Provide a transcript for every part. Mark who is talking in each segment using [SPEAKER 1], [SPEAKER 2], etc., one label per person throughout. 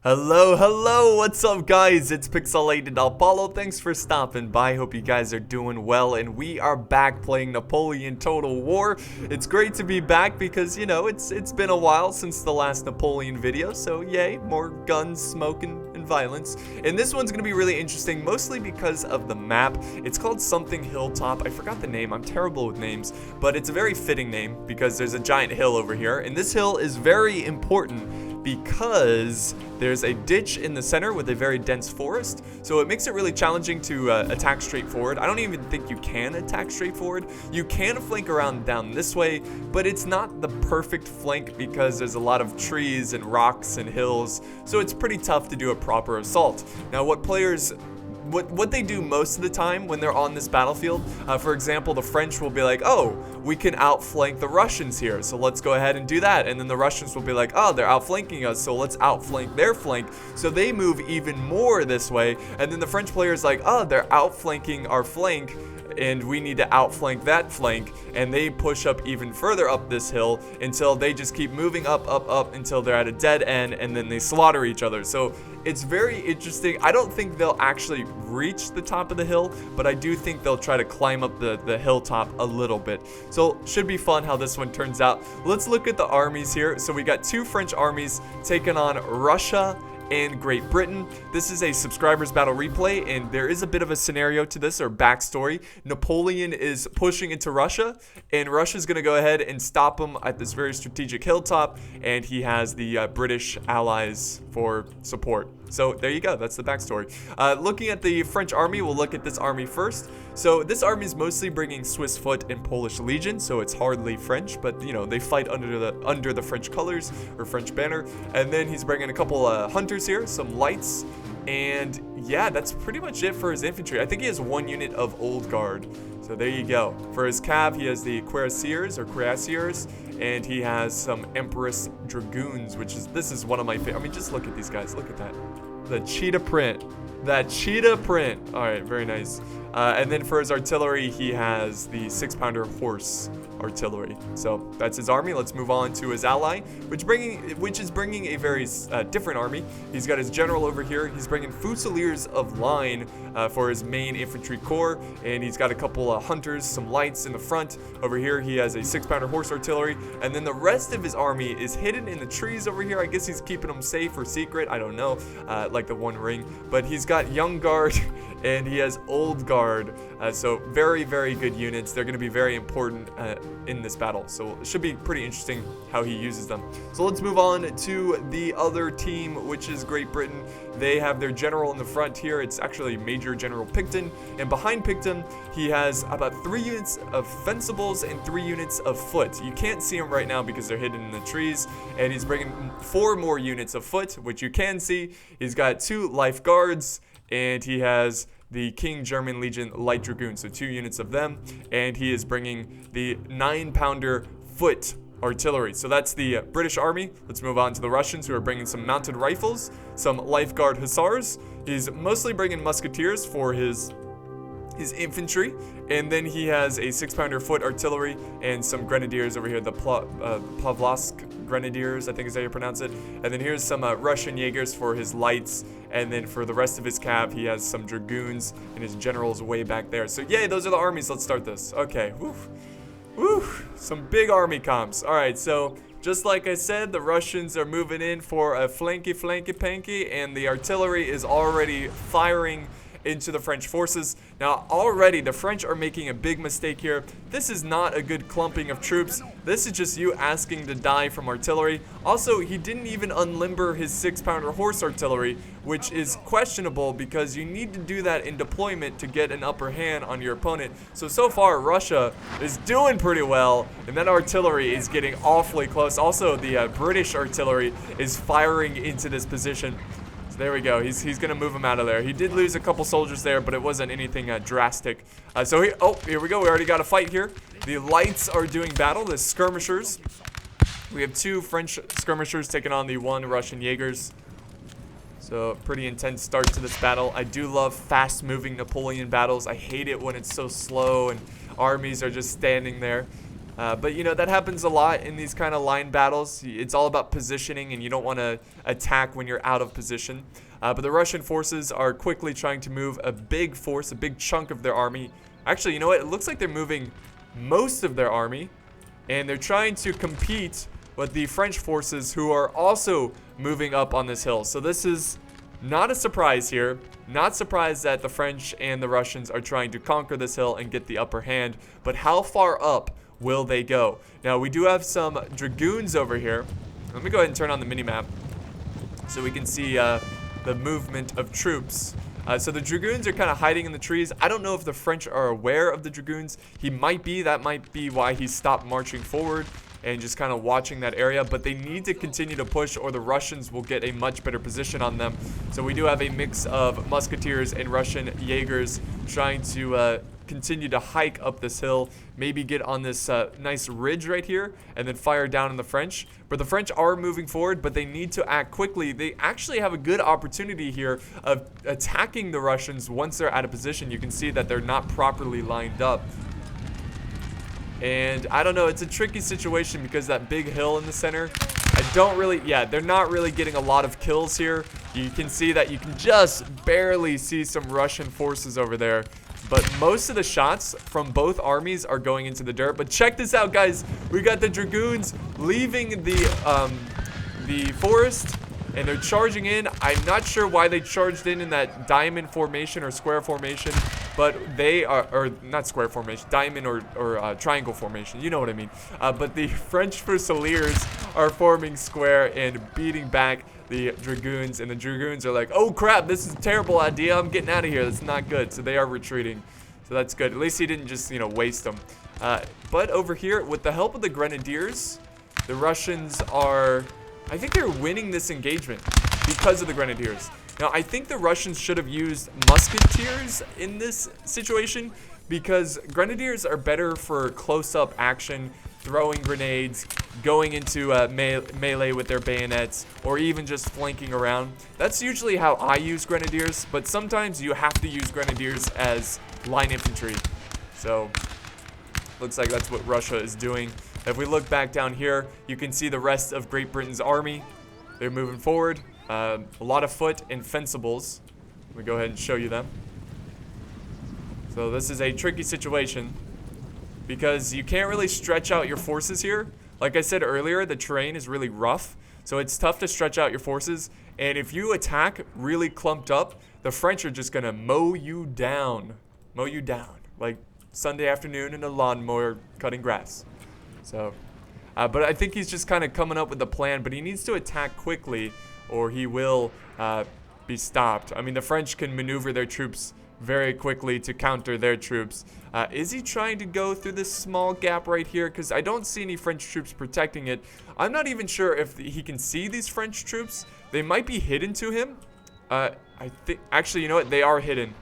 [SPEAKER 1] Hello, what's up guys? It's Pixelated-Apollo. Thanks for stopping by. Hope you guys are doing well, and we are back playing Napoleon Total War. It's great to be back because, you know, it's been a while since the last Napoleon video, so yay, more guns, smoking, and violence. And this one's gonna be really interesting, mostly because of the map. It's called something Hilltop. I forgot the name. I'm terrible with names, but it's a very fitting name because there's a giant hill over here, and this hill is very important because there's a ditch in the center with a very dense forest, so it makes it really challenging to attack straight forward. I don't even think you can attack straight forward. You can flank around down this way, but it's not the perfect flank because there's a lot of trees and rocks and hills, so it's pretty tough to do a proper assault. Now, what they do most of the time when they're on this battlefield, for example, the French will be like, oh, we can outflank the Russians here, so let's go ahead and do that. And then the Russians will be like, oh, they're outflanking us, so let's outflank their flank. So they move even more this way, and then the French player is like, oh, they're outflanking our flank, and we need to outflank that flank, and they push up even further up this hill until they just keep moving up until they're at a dead end, and then they slaughter each other. So it's very interesting. I don't think they'll actually reach the top of the hill, but I do think they'll try to climb up the hilltop a little bit. So should be fun how this one turns out. Let's look at the armies here. So we got two French armies taking on Russia and Great Britain. This is a subscribers battle replay, and there is a bit of a scenario to this, or backstory. Napoleon is pushing into Russia, and Russia's gonna go ahead and stop him at this very strategic hilltop, and he has the British allies for support. So there you go, that's the backstory. Looking at the French army, we'll look at this army first. So this army is mostly bringing Swiss foot and Polish legion, so it's hardly French, but you know, they fight under the French colors or French banner. And then he's bringing a couple hunters here, some lights, and yeah, that's pretty much it for his infantry. I think he has one unit of Old Guard. So there you go. For his cav, he has the cuirassiers, and he has some Empress Dragoons, this is one of my favorite. I mean, just look at these guys. Look at that. The cheetah print. That cheetah print. All right, very nice. And then for his artillery, he has the 6-pounder horse artillery. So that's his army. Let's move on to his ally, which is bringing a very different army. He's got his general over here. He's bringing Fusiliers of line for his main infantry corps, and he's got a couple of hunters, some lights in the front. Over here, he has a 6-pounder horse artillery, and then the rest of his army is hidden in the trees over here. I guess he's keeping them safe or secret. I don't know, like the One Ring. But he's got Young Guard and he has Old Guard. So very, very good units. They're going to be very important in this battle. So it should be pretty interesting how he uses them. So let's move on to the other team, which is Great Britain. They have their general in the front here. It's actually Major General Picton. And behind Picton, he has about 3 units of fencibles and 3 units of foot. You can't see them right now because they're hidden in the trees. And he's bringing 4 more units of foot, which you can see. He's got 2 life guards, and he has the King German Legion Light Dragoons, so 2 units of them, and he is bringing the 9-pounder foot artillery. So that's the British army. Let's move on to the Russians, who are bringing some mounted rifles, some life guard hussars. He's mostly bringing musketeers for his infantry, and then he has a 6-pounder foot artillery and some grenadiers over here, the Pavlovsk Grenadiers, I think is how you pronounce it. And then here's some Russian Jaegers for his lights, and then for the rest of his cav, he has some dragoons, and his general's way back there. So yay, those are the armies. Let's start this. Okay, woo, some big army comps. All right, so just like I said, the Russians are moving in for a flanky, and the artillery is already firing into the French forces. Now, already the French are making a big mistake here. This is not a good clumping of troops. This is just you asking to die from artillery. Also, he didn't even unlimber his 6-pounder horse artillery, which is questionable because you need to do that in deployment to get an upper hand on your opponent. So far, Russia is doing pretty well, and that artillery is getting awfully close. Also, the British artillery is firing into this position. There we go. He's going to move him out of there. He did lose a couple soldiers there, but it wasn't anything drastic. Here we go. We already got a fight here. The lights are doing battle, the skirmishers. We have 2 French skirmishers taking on the 1 Russian Jaegers. So pretty intense start to this battle. I do love fast-moving Napoleon battles. I hate it when it's so slow and armies are just standing there. But you know, that happens a lot in these kind of line battles. It's all about positioning, and you don't want to attack when you're out of position. But the Russian forces are quickly trying to move a big force, a big chunk of their army. Actually, you know what? It looks like they're moving most of their army, and they're trying to compete with the French forces, who are also moving up on this hill. So this is not a surprise here. Not surprised that the French and the Russians are trying to conquer this hill and get the upper hand. But how far up will they go? Now, we do have some dragoons over here. Let me go ahead and turn on the minimap so we can see the movement of troops. So the dragoons are kind of hiding in the trees. I don't know if the French are aware of the dragoons. He might be. That might be why he stopped marching forward and just kind of watching that area. But they need to continue to push, or the Russians will get a much better position on them. So we do have a mix of musketeers and Russian Jaegers trying to continue to hike up this hill, maybe get on this nice ridge right here, and then fire down on the French. But the French are moving forward, but they need to act quickly. They actually have a good opportunity here of attacking the Russians once they're out of position. You can see that they're not properly lined up. And I don't know, it's a tricky situation because that big hill in the center, they're not really getting a lot of kills here. You can see that you can just barely see some Russian forces over there. But most of the shots from both armies are going into the dirt. But check this out, guys. We got the dragoons leaving the forest, and they're charging in. I'm not sure why they charged in that diamond formation or square formation, but they are, or not square formation, diamond or triangle formation. You know what I mean. But the French Fusiliers are forming square and beating back the dragoons, and the dragoons are like, oh crap, this is a terrible idea, I'm getting out of here, that's not good. So they are retreating, so that's good. At least he didn't just, you know, waste them. But over here, with the help of the grenadiers, the Russians are, I think they're winning this engagement because of the grenadiers. Now, I think the Russians should have used musketeers in this situation, because grenadiers are better for close-up action, throwing grenades, going into melee with their bayonets, or even just flanking around. That's usually how I use grenadiers, but sometimes you have to use grenadiers as line infantry. So, looks like that's what Russia is doing. If we look back down here, you can see the rest of Great Britain's army. They're moving forward. A lot of foot and fencibles. Let me go ahead and show you them. So this is a tricky situation, because you can't really stretch out your forces here. Like I said earlier, the terrain is really rough, so it's tough to stretch out your forces. And if you attack really clumped up, the French are just gonna mow you down. Mow you down. Like Sunday afternoon in a lawnmower cutting grass. So, but I think he's just kind of coming up with a plan, but he needs to attack quickly or he will be stopped. I mean, the French can maneuver their troops very quickly to counter their troops. Is he trying to go through this small gap right here? Because I don't see any French troops protecting it. I'm not even sure if he can see these French troops. They might be hidden to him. I think, actually, you know what? They are hidden.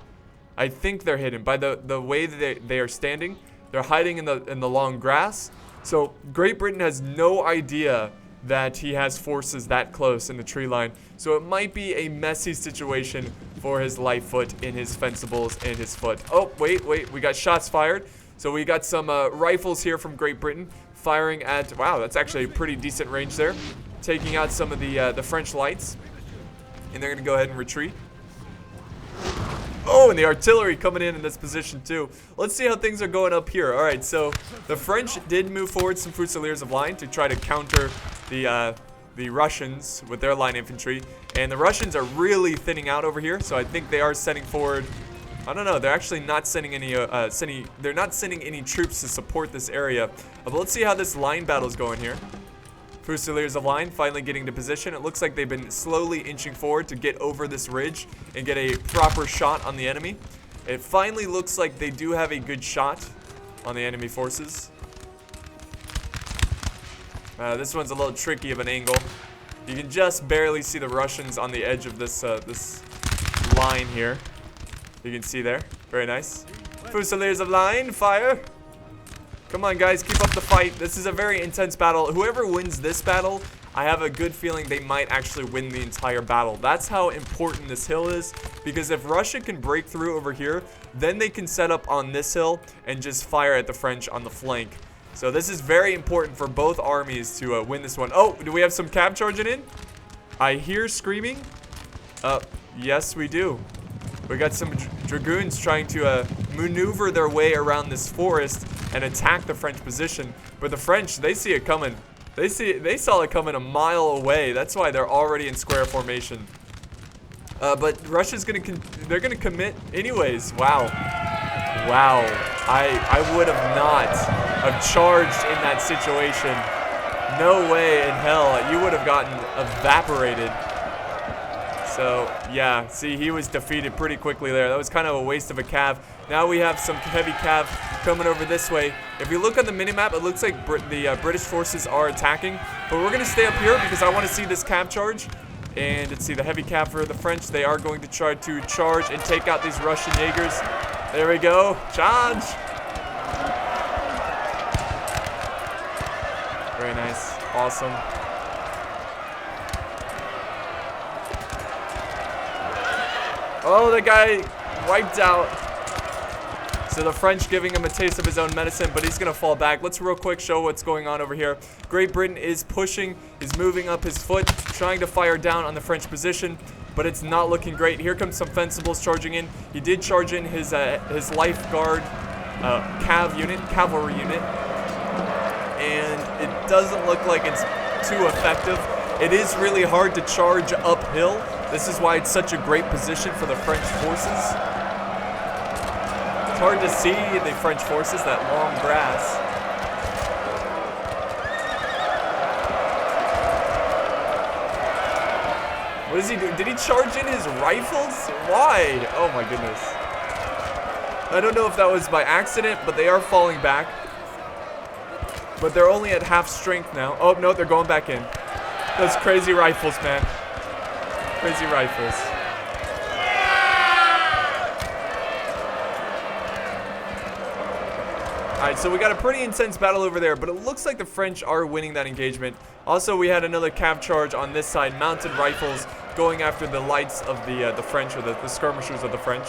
[SPEAKER 1] I think they're hidden by the way that they are standing. They're hiding in the long grass. So Great Britain has no idea that he has forces that close in the tree line. So it might be a messy situation for his light foot in his fencibles and his foot. Oh, wait, we got shots fired. So we got some rifles here from Great Britain firing at, wow, that's actually a pretty decent range there. Taking out some of the French lights. And they're gonna go ahead and retreat. Oh, and the artillery coming in this position too. Let's see how things are going up here. All right, so the French did move forward some Fusiliers of line to try to counter the Russians with their line infantry. And the Russians are really thinning out over here, so I think they are sending forward, I don't know, they're actually not sending any they're not sending any troops to support this area. But let's see how this line battle is going here. Fusiliers of line finally getting to position. It looks like they've been slowly inching forward to get over this ridge and get a proper shot on the enemy. It finally looks like they do have a good shot on the enemy forces. This one's a little tricky of an angle. You can just barely see the Russians on the edge of this this line here. You can see there. Very nice. Fusiliers of line, fire! Come on, guys, keep up the fight. This is a very intense battle. Whoever wins this battle, I have a good feeling they might actually win the entire battle. That's how important this hill is, because if Russia can break through over here, then they can set up on this hill and just fire at the French on the flank. So this is very important for both armies to win this one. Oh, do we have some cav charging in? I hear screaming. Yes, we do. We got some dragoons trying to maneuver their way around this forest and attack the French position. But the French, they see it coming. They saw it coming a mile away. That's why they're already in square formation. But Russia's they're gonna commit anyways. Wow. Wow. I would have not have charged in that situation. No way in hell. You would have gotten evaporated. So, yeah, see, he was defeated pretty quickly there. That was kind of a waste of a cav. Now we have some heavy cav coming over this way. If you look on the minimap, it looks like the British forces are attacking. But we're going to stay up here because I want to see this cav charge. And let's see, the heavy cav for the French. They are going to try to charge and take out these Russian Jaegers. There we go. Charge! Very nice. Awesome. Oh, the guy wiped out. So the French giving him a taste of his own medicine, but he's going to fall back. Let's real quick show what's going on over here. Great Britain is pushing, is moving up his foot, trying to fire down on the French position, but it's not looking great. Here comes some Fencibles charging in. He did charge in his lifeguard cavalry unit, and it doesn't look like it's too effective. It is really hard to charge uphill. This is why it's such a great position for the French forces. It's hard to see the French forces, that long grass. What is he doing? Did he charge in his rifles? Why? Oh my goodness. I don't know if that was by accident, but they are falling back. But they're only at half strength now. Oh, no, they're going back in. Those crazy rifles, man. Crazy rifles. Alright, so we got a pretty intense battle over there, but it looks like the French are winning that engagement. Also, we had another cav charge on this side, mounted rifles going after the lights of the French, or the skirmishers of the French.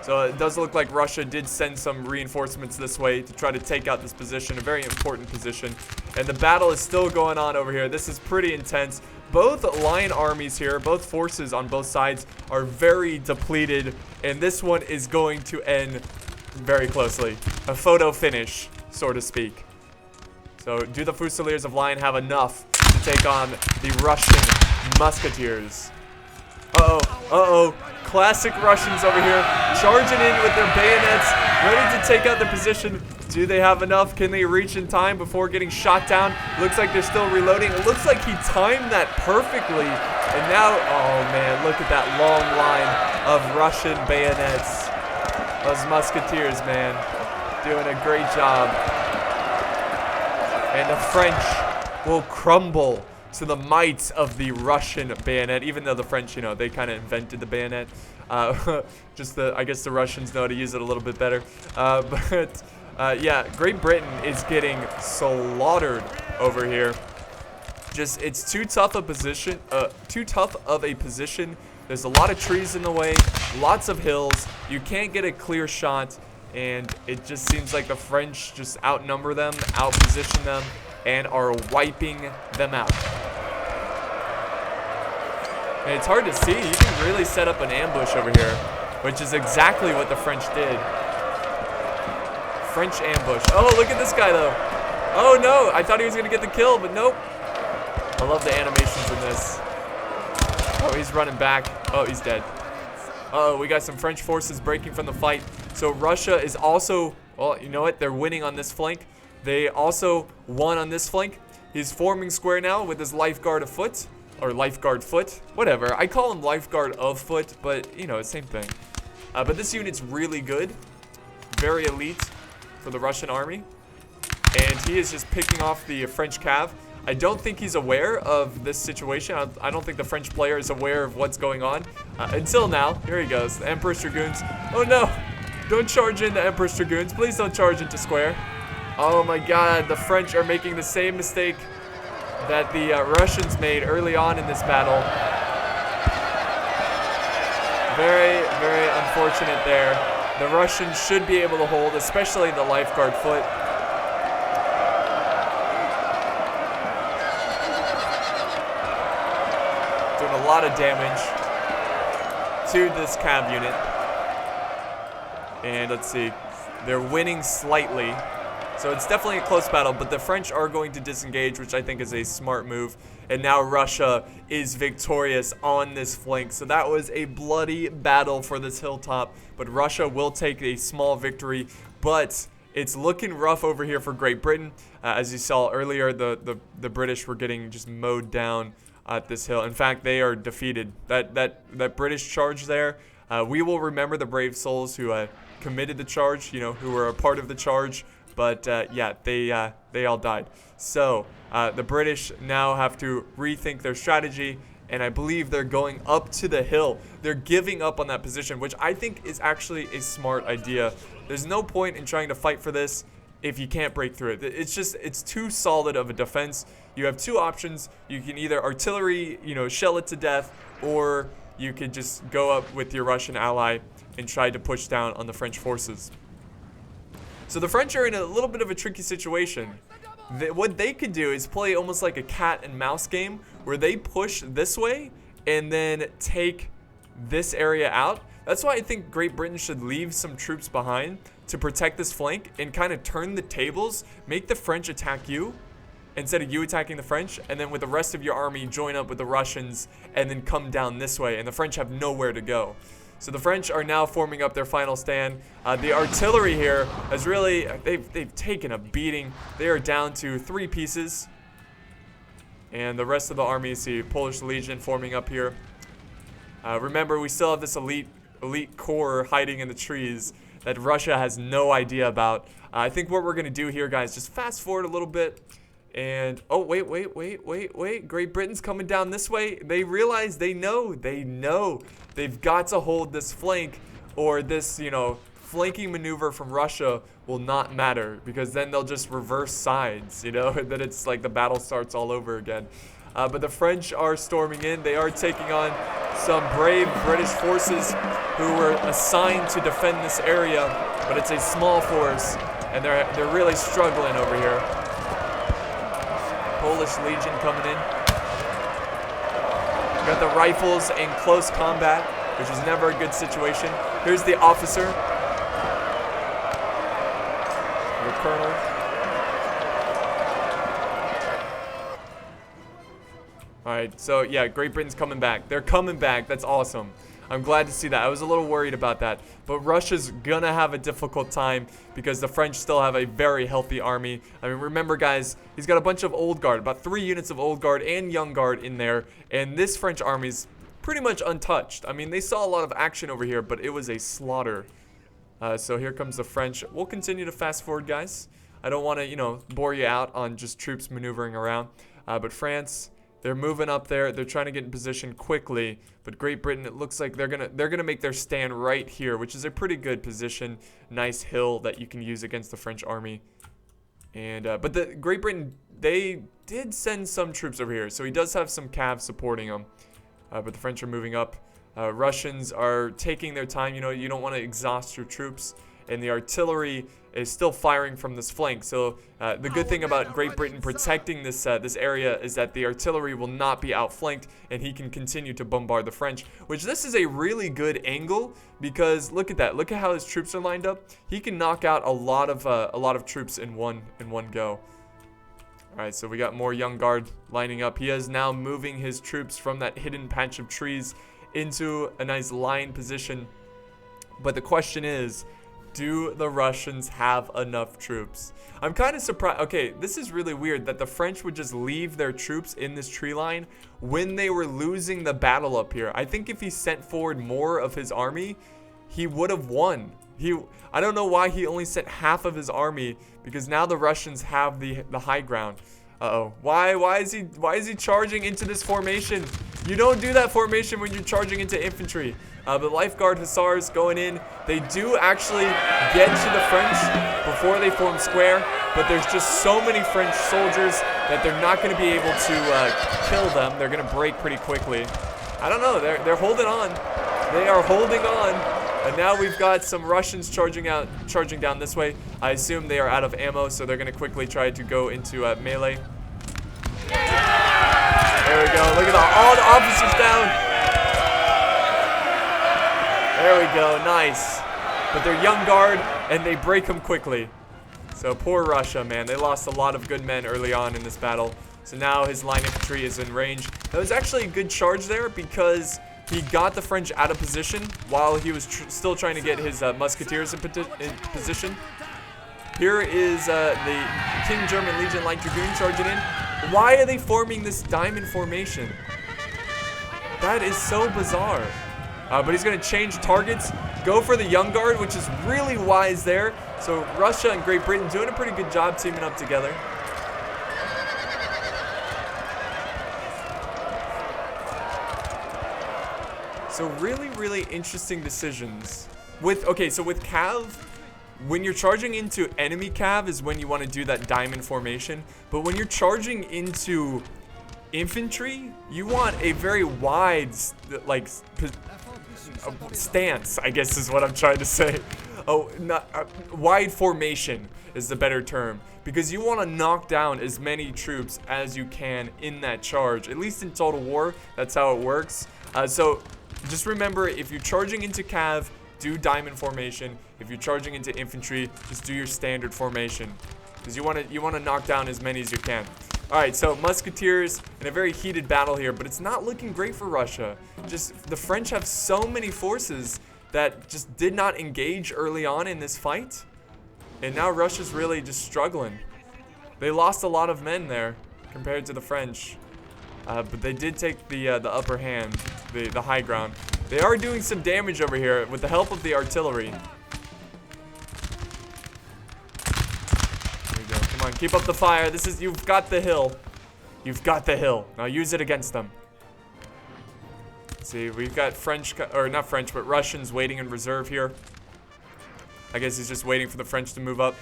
[SPEAKER 1] So it does look like Russia did send some reinforcements this way to try to take out this position, a very important position. And the battle is still going on over here. This is pretty intense. Both line armies here, both forces on both sides are very depleted, and this one is going to end very closely. A photo finish, so to speak. So do the Fusiliers of Lion have enough to take on the Russian musketeers? Uh-oh. Classic Russians over here, charging in with their bayonets, ready to take out the position. Do they have enough? Can they reach in time before getting shot down? Looks like they're still reloading. It looks like he timed that perfectly. And now, oh man, look at that long line of Russian bayonets. Those musketeers, man, doing a great job. And the French will crumble to the might of the Russian bayonet, even though the French, you know, they kind of invented the bayonet. I guess the Russians know how to use it a little bit better. Yeah, Great Britain is getting slaughtered over here. Just, it's too tough a position. There's a lot of trees in the way, lots of hills. You can't get a clear shot, and it just seems like the French just outnumber them, outposition them, and are wiping them out. And it's hard to see. You can really set up an ambush over here, which is exactly what the French did. French ambush. Oh, look at this guy, though. Oh, no. I thought he was going to get the kill, but nope. I love the animations in this. Oh, he's running back. Oh, he's dead. Uh-oh, we got some French forces breaking from the fight. So Russia is also, well, you know what? They're winning on this flank. They also won on this flank. He's forming square now with his lifeguard afoot. Or lifeguard foot. Whatever. I call him lifeguard of foot, but, you know, same thing. But this unit's really good. Very elite for the Russian army. And he is just picking off the French cav. I don't think he's aware of this situation. I don't think the French player is aware of what's going on. Until now. Here he goes. The Emperor's Dragoons. Oh, no. Don't charge into Emperor's Dragoons. Please don't charge into square. Oh my god, the French are making the same mistake that the Russians made early on in this battle. Very, very unfortunate there. The Russians should be able to hold, especially the lifeguard foot. lot of damage to this cav unit. And let's see, they're winning slightly. So it's definitely a close battle, but the French are going to disengage, which I think is a smart move. And now Russia is victorious on this flank. So that was a bloody battle for this hilltop, but Russia will take a small victory. But it's looking rough over here for Great Britain. As you saw earlier, the British were getting just mowed down at this hill. In fact, they are defeated. That British charge there, we will remember the brave souls who committed the charge, you know, who were a part of the charge. But yeah, they all died. So the British now have to rethink their strategy, and I believe they're going up to the hill. They're giving up on that position, which I think is actually a smart idea. There's no point in trying to fight for this if you can't break through it. It's too solid of a defense. You have two options. You can either artillery, you know, shell it to death, or you could just go up with your Russian ally and try to push down on the French forces. So the French are in a little bit of a tricky situation. What they could do is play almost like a cat and mouse game, where they push this way and then take this area out. That's why I think Great Britain should leave some troops behind to protect this flank and kind of turn the tables, make the French attack you instead of you attacking the French, and then with the rest of your army join up with the Russians and then come down this way, and the French have nowhere to go. So the French are now forming up their final stand. The artillery here has really, they've taken a beating. They are down to 3 pieces. And the rest of the army, see Polish Legion forming up here. Remember, we still have this elite corps hiding in the trees that Russia has no idea about. I think what we're going to do here, guys, just fast forward a little bit. And, oh, wait. Great Britain's coming down this way. They realize, they know. They've got to hold this flank, or this, you know, flanking maneuver from Russia will not matter, because then they'll just reverse sides, you know, and then it's like the battle starts all over again. But the French are storming in. They are taking on some brave British forces who were assigned to defend this area, but it's a small force, and they're really struggling over here. Polish Legion coming in. Got the rifles in close combat, which is never a good situation. Here's the officer, the colonel. Alright, so yeah, Great Britain's coming back. They're coming back. That's awesome. I'm glad to see that. I was a little worried about that. But Russia's gonna have a difficult time because the French still have a very healthy army. I mean, remember, guys, he's got a bunch of Old Guard, about 3 units of Old Guard and Young Guard in there. And this French army's pretty much untouched. I mean, they saw a lot of action over here, but it was a slaughter. So here comes the French. We'll continue to fast forward, guys. I don't want to, you know, bore you out on just troops maneuvering around. But France, they're moving up there. They're trying to get in position quickly. But Great Britain, it looks like they're gonna make their stand right here, which is a pretty good position. Nice hill that you can use against the French army. And but the Great Britain, they did send some troops over here, so he does have some cav supporting him. But the French are moving up. Russians are taking their time. You know, you don't want to exhaust your troops. And the artillery is still firing from this flank. So the good thing about Great Britain protecting this this area is that the artillery will not be outflanked, and he can continue to bombard the French. Which this is a really good angle, because look at that. Look at how his troops are lined up. He can knock out a lot of troops in one go. All right, so we got more Young Guard lining up. He is now moving his troops from that hidden patch of trees into a nice line position. But the question is, do the Russians have enough troops? I'm kind of surprised. Okay, this is really weird that the French would just leave their troops in this tree line when they were losing the battle up here. I think if he sent forward more of his army, he would have won. I don't know why he only sent half of his army, because now the Russians have the high ground. Uh-oh. Why is he charging into this formation? You don't do that formation when you're charging into infantry. But Lifeguard Hussars going in. They do actually get to the French before they form square, but there's just so many French soldiers that they're not going to be able to kill them. They're going to break pretty quickly. I don't know. They're holding on. They are holding on. And now we've got some Russians charging down this way. I assume they are out of ammo, so they're going to quickly try to go into melee. There we go. Look at all the officers down. There we go, nice. But they're young guard, and they break him quickly. So poor Russia, man. They lost a lot of good men early on in this battle. So now his line infantry is in range. That was actually a good charge there because he got the French out of position while he was still trying to get his musketeers in position. Here is the King German Legion Light Dragoon charging in. Why are they forming this diamond formation? That is so bizarre. But he's going to change targets, go for the Young Guard, which is really wise there. So Russia and Great Britain doing a pretty good job teaming up together. So really interesting decisions. So with Cav, when you're charging into enemy Cav is when you want to do that diamond formation. But when you're charging into infantry, you want a very wide, like, stance, I guess is what I'm trying to say. Oh, wide formation is the better term. Because you want to knock down as many troops as you can in that charge. At least in Total War, that's how it works. So just remember, if you're charging into Cav, do diamond formation. If you're charging into infantry, just do your standard formation. Because you want to knock down as many as you can. Alright, so Musketeers in a very heated battle here, but it's not looking great for Russia. Just the French have so many forces that just did not engage early on in this fight. And now Russia's really just struggling. They lost a lot of men there compared to the French. But they did take the upper hand, the high ground. They are doing some damage over here with the help of the artillery. There we go. Come on, keep up the fire. You've got the hill. You've got the hill. Now use it against them. Let's see, we've got not French, but Russians waiting in reserve here. I guess he's just waiting for the French to move up.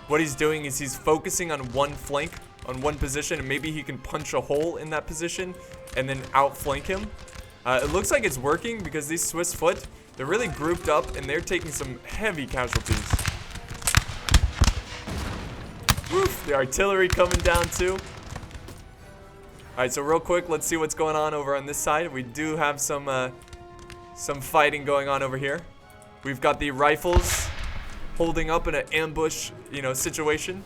[SPEAKER 1] What he's doing is he's focusing on one flank, on one position, and maybe he can punch a hole in that position and then outflank him. It looks like it's working because these Swiss foot, they're really grouped up and they're taking some heavy casualties. Woof, the artillery coming down too. Alright, so real quick, let's see what's going on over on this side. We do have some fighting going on over here. We've got the rifles holding up in an ambush, situation.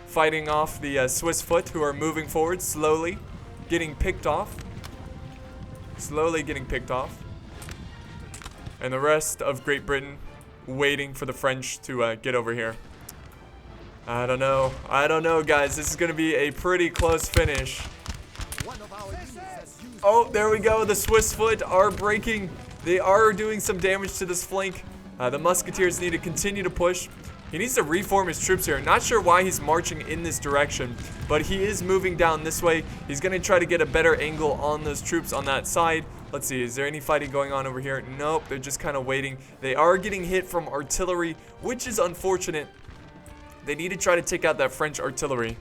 [SPEAKER 1] Fighting off the Swiss foot who are moving forward slowly, getting picked off. Slowly getting picked off. And the rest of Great Britain waiting for the French to get over here. I don't know, guys. This is going to be a pretty close finish. Oh, there we go. The Swiss foot are breaking. They are doing some damage to this flank. The Musketeers need to continue to push. He needs to reform his troops here. Not sure why he's marching in this direction, but he is moving down this way. He's going to try to get a better angle on those troops on that side. Let's see, is there any fighting going on over here? Nope, they're just kind of waiting. They are getting hit from artillery, which is unfortunate. They need to try to take out that French artillery.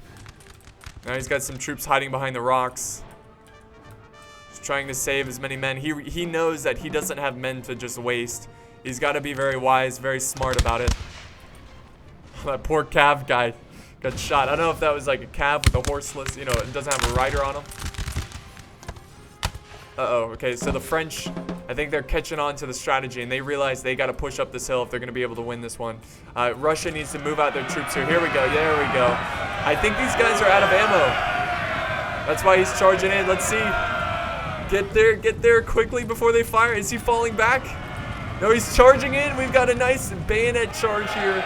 [SPEAKER 1] Now he's got some troops hiding behind the rocks. Just trying to save as many men. He knows that he doesn't have men to just waste. He's got to be very wise, very smart about it. That poor Cav guy got shot. I don't know if that was like a Cav with a horseless, it doesn't have a rider on him. Uh-oh, okay, so the French, I think they're catching on to the strategy, and they realize they got to push up this hill if they're going to be able to win this one. Russia needs to move out their troops here. Here we go, there we go. I think these guys are out of ammo. That's why he's charging in. Let's see. Get there quickly before they fire. Is he falling back? No, he's charging in. We've got a nice bayonet charge here.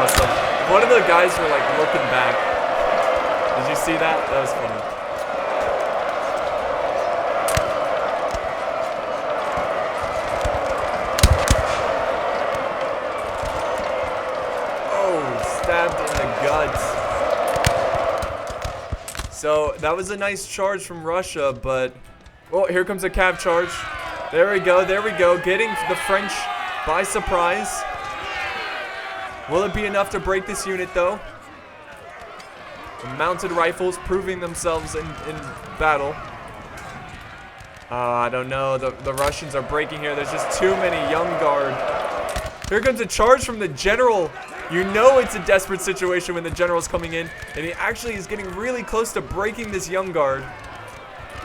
[SPEAKER 1] Awesome. One of the guys were like looking back. Did you see that? That was funny. Oh, stabbed in the gut. So that was a nice charge from Russia, but oh, here comes a Cav charge. There we go, there we go. Getting the French by surprise. Will it be enough to break this unit, though? The mounted rifles proving themselves in battle. I don't know. The Russians are breaking here. There's just too many young guard. Here comes a charge from the general. You know it's a desperate situation when the general's coming in. And he actually is getting really close to breaking this young guard.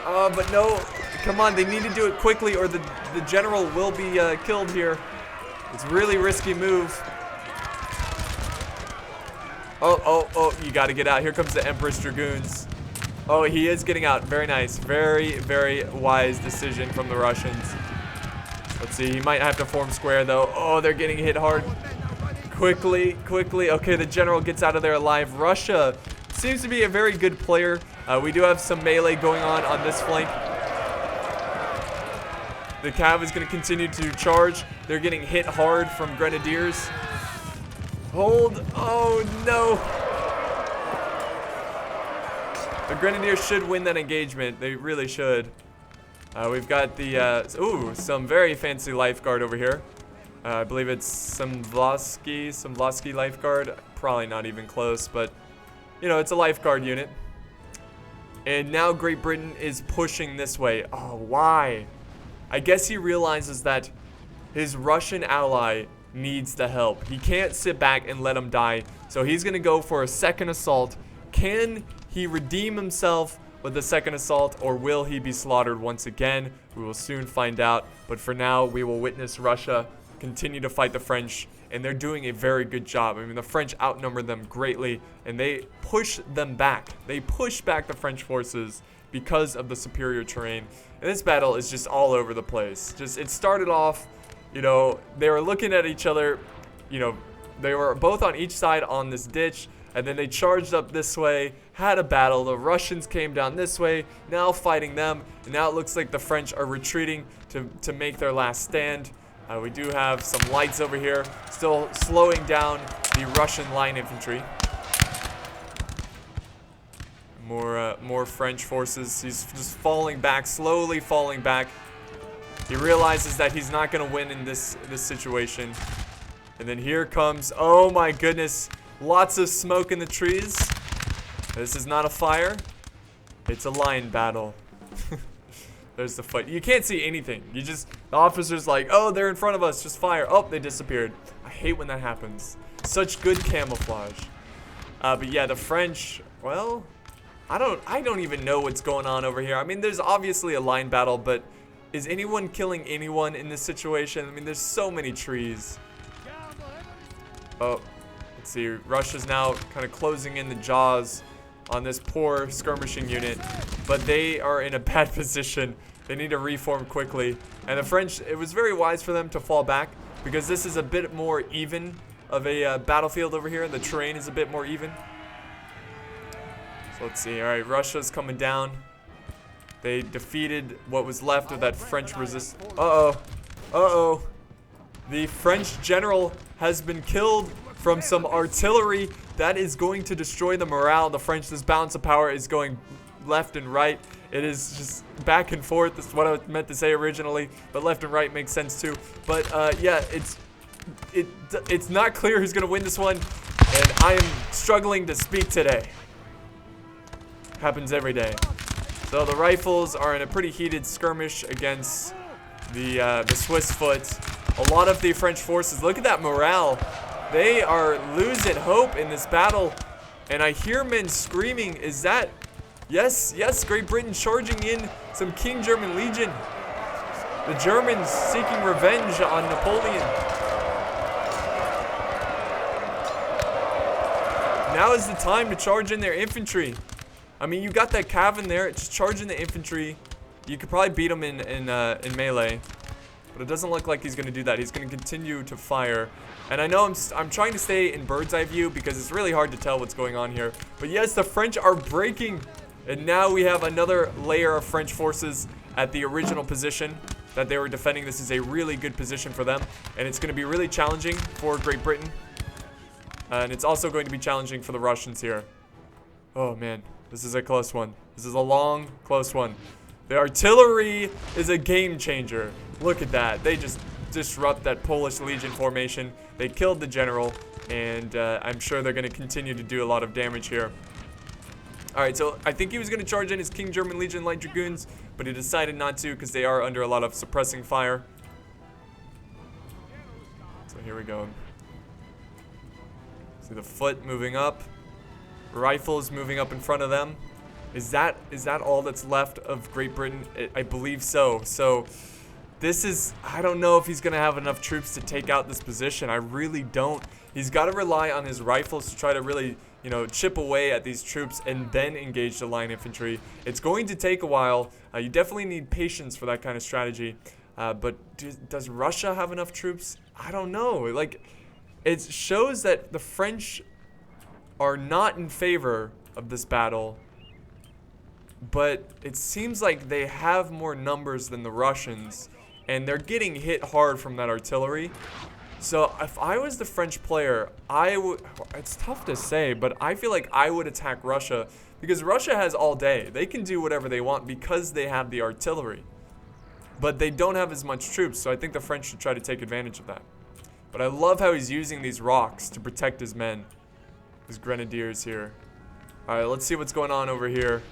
[SPEAKER 1] But no. Come on, they need to do it quickly or the general will be killed here. It's a really risky move. Oh, you got to get out. Here comes the Empress Dragoons. Oh, he is getting out. Very nice. Very, very wise decision from the Russians. Let's see. He might have to form square, though. Oh, they're getting hit hard. Quickly. Okay, the general gets out of there alive. Russia seems to be a very good player. We do have some melee going on this flank. The cav is going to continue to charge. They're getting hit hard from grenadiers. Hold. Oh, no. The grenadiers should win that engagement. They really should. We've got the, some very fancy lifeguard over here. I believe it's some Vlasky lifeguard. Probably not even close, but, you know, it's a lifeguard unit. And now Great Britain is pushing this way. Oh, why? I guess he realizes that his Russian ally needs the help. He can't sit back and let him die. So he's going to go for a second assault. Can he redeem himself with the second assault, or will he be slaughtered once again? We will soon find out. But for now, we will witness Russia continue to fight the French, and they're doing a very good job. I mean, the French outnumber them greatly, and they push them back. They push back the French forces because of the superior terrain. And this battle is just all over the place. It started off, you know, they were looking at each other, you know, they were both on each side on this ditch, and then they charged up this way, had a battle. The Russians came down this way, now fighting them, and now it looks like the French are retreating to make their last stand. We do have some lights over here, still slowing down the Russian line infantry. More French forces. He's just falling back, slowly falling back. He realizes that he's not going to win in this situation. And then here comes, oh my goodness, lots of smoke in the trees. This is not a fire. It's a line battle. There's the fight. You can't see anything. The officer's like, oh, they're in front of us, just fire. Oh, they disappeared. I hate when that happens. Such good camouflage. But yeah, the French, well, I don't even know what's going on over here. I mean, there's obviously a line battle, but is anyone killing anyone in this situation? I mean, there's so many trees. Oh, let's see. Russia's now kind of closing in the jaws on this poor skirmishing unit, but they are in a bad position. They need to reform quickly. And the French, it was very wise for them to fall back because this is a bit more even of a battlefield over here. The terrain is a bit more even. So let's see. All right, Russia's coming down. They defeated what was left of that French resistance. Uh-oh. The French general has been killed from some artillery. That is going to destroy the morale. The French, this balance of power is going left and right. It is just back and forth. That's what I meant to say originally, but left and right makes sense too. But yeah, it's not clear who's going to win this one, and I am struggling to speak today. Happens every day. So the rifles are in a pretty heated skirmish against the Swiss foot. A lot of the French forces, look at that morale. They are losing hope in this battle. And I hear men screaming, is that... Yes, Great Britain charging in some King German Legion. The Germans seeking revenge on Napoleon. Now is the time to charge in their infantry. I mean, you got that cav in there, just charge in the infantry. You could probably beat him in melee. But it doesn't look like he's going to do that. He's going to continue to fire. And I know I'm trying to stay in bird's eye view because it's really hard to tell what's going on here. But yes, the French are breaking. And now we have another layer of French forces at the original position that they were defending. This is a really good position for them. And it's going to be really challenging for Great Britain. And it's also going to be challenging for the Russians here. Oh, man. This is a close one. This is a long, close one. The artillery is a game changer. Look at that. They just disrupt that Polish Legion formation. They killed the general, and I'm sure they're going to continue to do a lot of damage here. All right, so I think he was going to charge in his King German Legion Light Dragoons, but he decided not to because they are under a lot of suppressing fire. So here we go. See the foot moving up. Rifles moving up in front of them. Is that all that's left of Great Britain? I believe so. So this is, I don't know if he's going to have enough troops to take out this position. I really don't. He's got to rely on his rifles to try to really, you know, chip away at these troops and then engage the line infantry. It's going to take a while. You definitely need patience for that kind of strategy. But does Russia have enough troops? I don't know. Like, it shows that the French are not in favor of this battle. But it seems like they have more numbers than the Russians, and they're getting hit hard from that artillery. So if I was the French player, I would, it's tough to say, but I feel like I would attack Russia because Russia has all day. They can do whatever they want because they have the artillery. But they don't have as much troops, so I think the French should try to take advantage of that. But I love how he's using these rocks to protect his men, his grenadiers here. All right, let's see what's going on over here.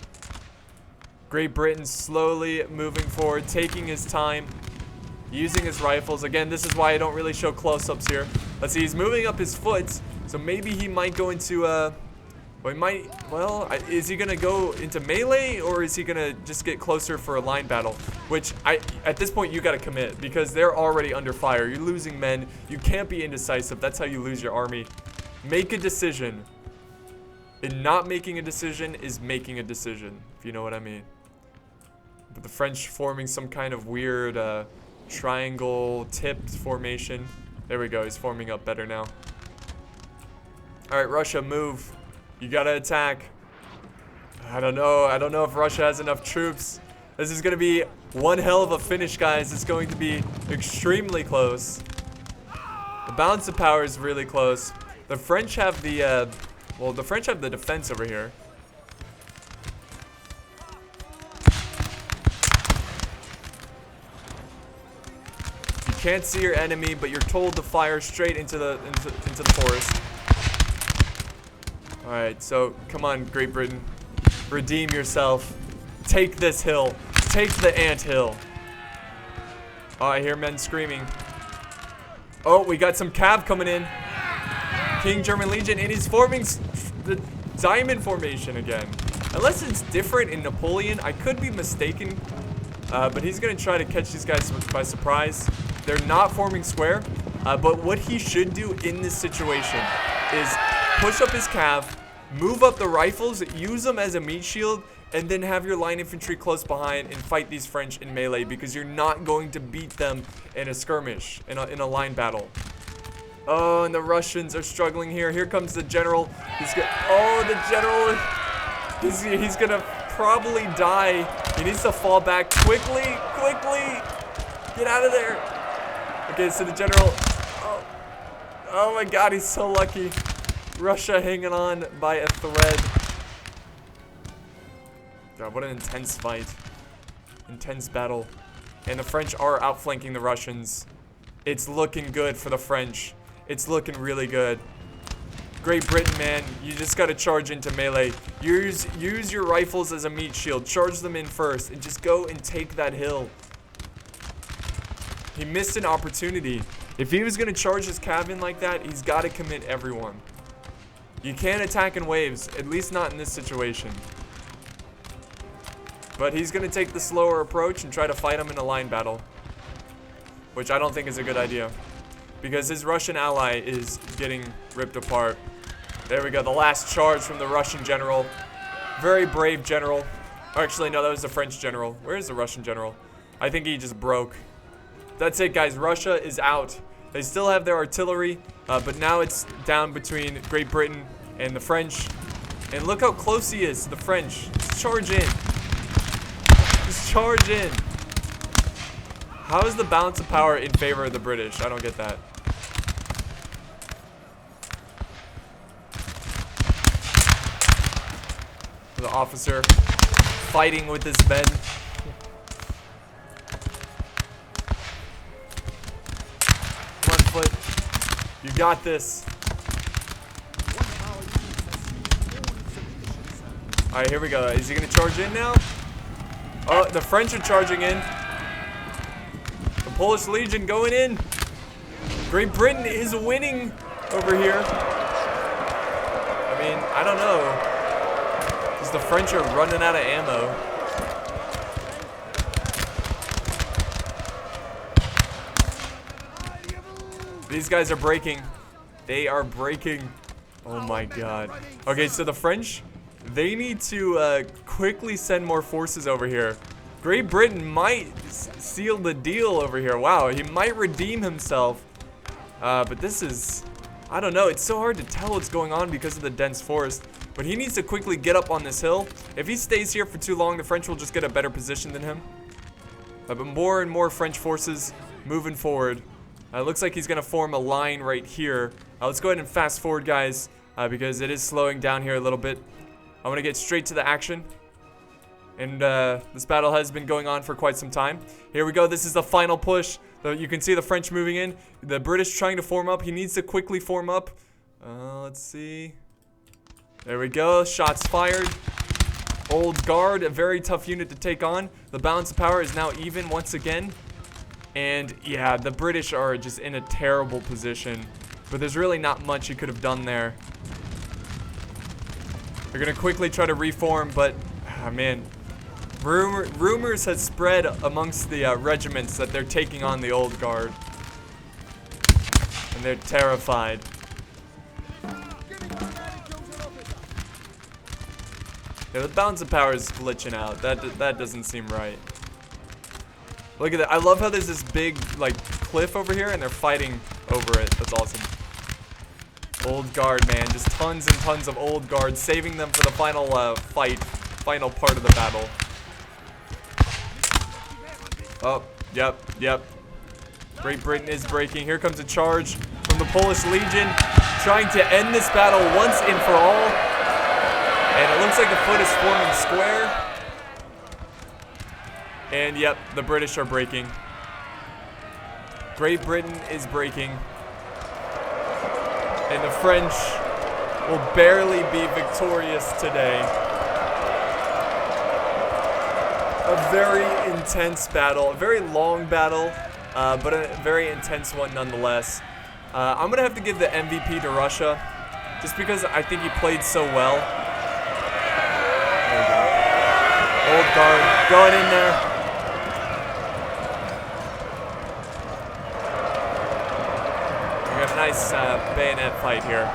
[SPEAKER 1] Great Britain slowly moving forward, taking his time, using his rifles. Again, this is why I don't really show close-ups here. Let's see, he's moving up his foot, so maybe he might go into, is he gonna go into melee, or is he gonna just get closer for a line battle? Which, at this point, you gotta commit, because they're already under fire. You're losing men. You can't be indecisive. That's how you lose your army. Make a decision. And not making a decision is making a decision, if you know what I mean. But the French forming some kind of weird triangle tipped formation. There we go, he's forming up better now. Alright, Russia, move. You gotta attack. I don't know if Russia has enough troops. This is gonna be one hell of a finish, guys. It's going to be extremely close. The balance of power is really close. The French have the French have the defense over here. Can't see your enemy, but you're told to fire straight into the forest. All right, so come on, Great Britain, redeem yourself. Take this hill. Take the ant hill. Oh, I hear men screaming. Oh, we got some cav coming in. King German Legion, and he's forming the diamond formation again. Unless it's different in Napoleon, I could be mistaken. But he's gonna try to catch these guys by surprise. They're not forming square, but what he should do in this situation is push up his cav, move up the rifles, use them as a meat shield, and then have your line infantry close behind and fight these French in melee, because you're not going to beat them in a skirmish, in a line battle. Oh, and the Russians are struggling here. Here comes the general. The general, he's gonna probably die. He needs to fall back quickly. Get out of there. Okay, so the general, oh my god, he's so lucky. Russia hanging on by a thread. God, what an intense fight. Intense battle. And the French are outflanking the Russians. It's looking good for the French. It's looking really good. Great Britain, man, you just gotta charge into melee. Use your rifles as a meat shield. Charge them in first and just go and take that hill. He missed an opportunity. If he was going to charge his cav in like that, he's got to commit everyone. You can't attack in waves, at least not in this situation. But he's going to take the slower approach and try to fight him in a line battle, which I don't think is a good idea, because his Russian ally is getting ripped apart. There we go, the last charge from the Russian general. Very brave general. Actually, no, that was the French general. Where is the Russian general? I think he just broke. That's it, guys. Russia is out. They still have their artillery, but now it's down between Great Britain and the French. And look how close he is to the French. Just charge in. Just charge in. How is the balance of power in favor of the British? I don't get that. The officer fighting with his men. You got this. Alright, here we go. Is he going to charge in now? Oh, the French are charging in. The Polish Legion going in. Great Britain is winning over here. I mean, I don't know. Just the French are running out of ammo. These guys are breaking. They are breaking. Oh my god. Okay, so the French, they need to quickly send more forces over here. Great Britain might seal the deal over here. Wow, he might redeem himself. But this is, I don't know. It's so hard to tell what's going on because of the dense forest. But he needs to quickly get up on this hill. If he stays here for too long, the French will just get a better position than him. But more and more French forces moving forward. It looks like he's going to form a line right here. Let's go ahead and fast forward, guys, because it is slowing down here a little bit. I want to get straight to the action. And this battle has been going on for quite some time. Here we go. This is the final push. You can see the French moving in. The British trying to form up. He needs to quickly form up. Let's see. There we go. Shots fired. Old Guard, a very tough unit to take on. The balance of power is now even once again. And yeah, the British are just in a terrible position. But there's really not much you could have done there. They're going to quickly try to reform, but, man. Rumors has spread amongst the regiments that they're taking on the Old Guard. And they're terrified. Yeah, the balance of power is glitching out. That doesn't seem right. Look at that. I love how there's this big, like, cliff over here, and they're fighting over it. That's awesome. Old Guard, man. Just tons and tons of Old Guard, saving them for the final final part of the battle. Oh, yep. Great Britain is breaking. Here comes a charge from the Polish Legion, trying to end this battle once and for all. And it looks like the foot is forming square. And yep, the British are breaking. Great Britain is breaking. And the French will barely be victorious today. A very intense battle, a very long battle, but a very intense one nonetheless. I'm going to have to give the MVP to Russia, just because I think he played so well. There we go. Old Guard going in there. Nice bayonet fight here.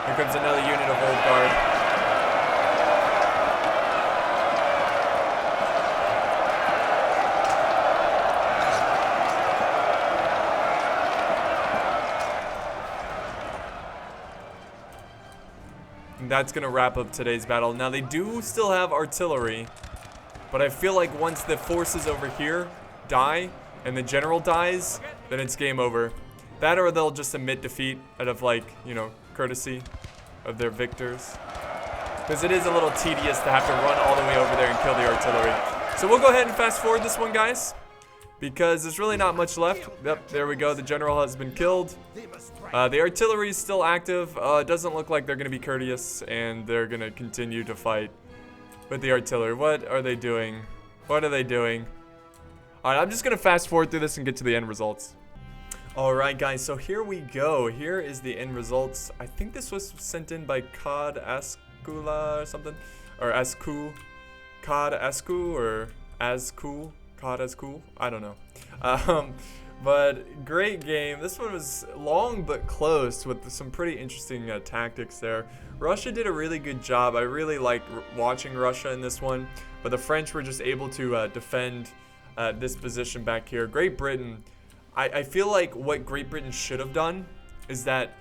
[SPEAKER 1] Here comes another unit of Old Guard. And that's going to wrap up today's battle. Now, they do still have artillery, but I feel like once the forces over here die and the general dies, then it's game over. That or they'll just admit defeat out of, like, you know, courtesy of their victors. Because it is a little tedious to have to run all the way over there and kill the artillery. So we'll go ahead and fast forward this one, guys. Because there's really not much left. Yep, there we go. The general has been killed. The artillery is still active. It doesn't look like they're going to be courteous. And they're going to continue to fight with the artillery. What are they doing? What are they doing? Alright, I'm just going to fast forward through this and get to the end results. Alright guys, so here we go. Here is the end results. I think this was sent in by Cod Askula or something. Or Asku. Cod Asku or Asku. Cod Asku. I don't know. But great game. This one was long but close with some pretty interesting tactics there. Russia did a really good job. I really liked watching Russia in this one. But the French were just able to defend this position back here. Great Britain. I feel like what Great Britain should have done is that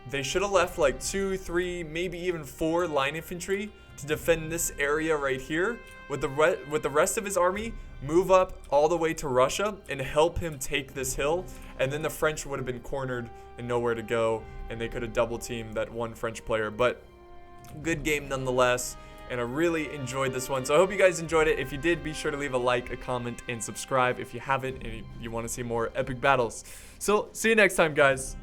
[SPEAKER 1] they should have left like 2, 3, maybe even 4 line infantry to defend this area right here with the rest of his army move up all the way to Russia and help him take this hill, and then the French would have been cornered and nowhere to go, and they could have double teamed that one French player. But good game nonetheless. And I really enjoyed this one. So I hope you guys enjoyed it. If you did, be sure to leave a like, a comment, and subscribe if you haven't and you want to see more epic battles. So see you next time, guys.